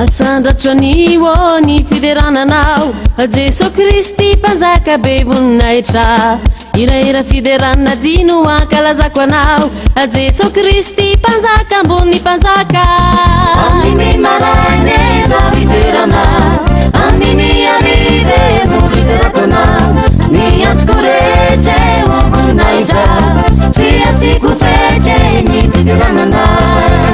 asandratraniwo ny fiderananao Jesu Kristy mpanjaka be voninahitra Ira fiderana dino ankalazako anao Jesu Kristy mpanjaka ambony mpanjaka Aminy marane za fiderana Aminy arive muliterako anao Niantoko rehetra ho voninahitra Tsy asiko fety ny fiderananao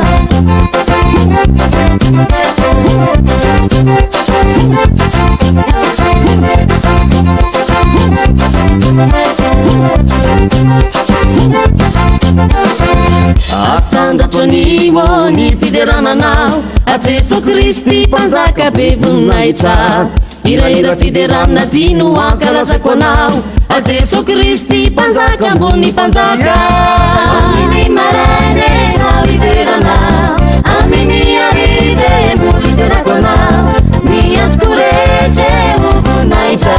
asandratraniwo ny fiderananao Jesu Kristy mpanjaka be voninahitra Ira fiderana dino ankalazako anao Jesu Kristy mpanjaka ambony mpanjaka Aminy marane za fiderana Aminy arive muliterako anao Niantoko rehetra ho voninahitra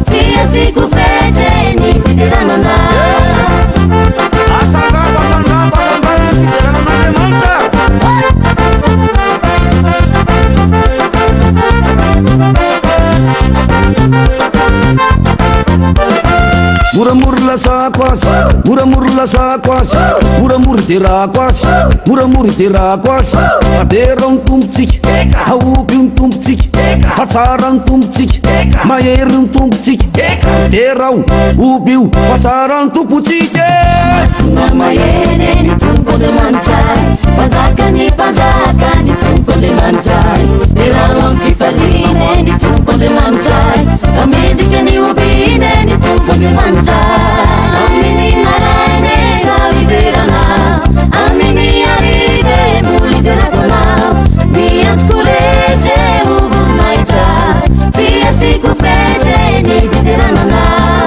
Tsy asiko fety ny fiderananao Asandrato fideranan'Andriamanitra Mura-mura lasako asy Mura-mura lasako asy Mura-mura terako asy Mura-mura terako asy Adera ny tombotsika Aoby ny tombotsika Hatsara ny tombotsika Mahery ny tombotsika Derao oby io Hatsara ny tombotsika Masina mahery ny tompon'Andriamanitra Mpanjaka ny tompon'Andriamanitra Derao amin'ny fifaliana ny tompon'Andriamanitra Amendrika ny obina ny tompon'Andriamanitra Aminy marane za fiderana Aminy arive muliterako anao Niantoko rehetra ho voninahitra Tsy asiko fety ny fiderananao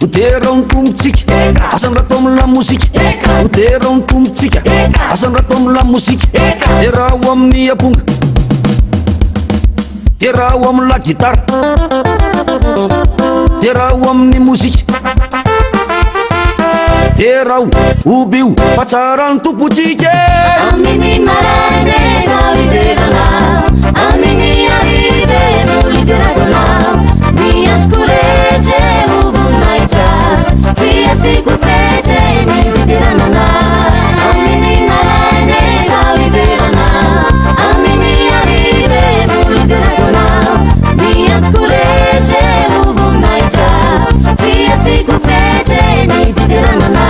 Oterao ny tombotsika asandrato amin'ny lamozika Oterao ny tombotsika asandrato amin'ny lamozika Terao amin'ny aponga Terao amin'ny la gitara Terao amin'ny mozika Terao oby io fa tsara ny tombotsika Aminy marane za fiderana Aminy arive muliterako anao Niantoko rehetra ho voninahitra Tsy asiko fety ny fiderananao Aminy marane za fiderana Aminy arive muliterako anao Niantoko rehetra ho voninahitra Tsy asiko fety ny fiderananao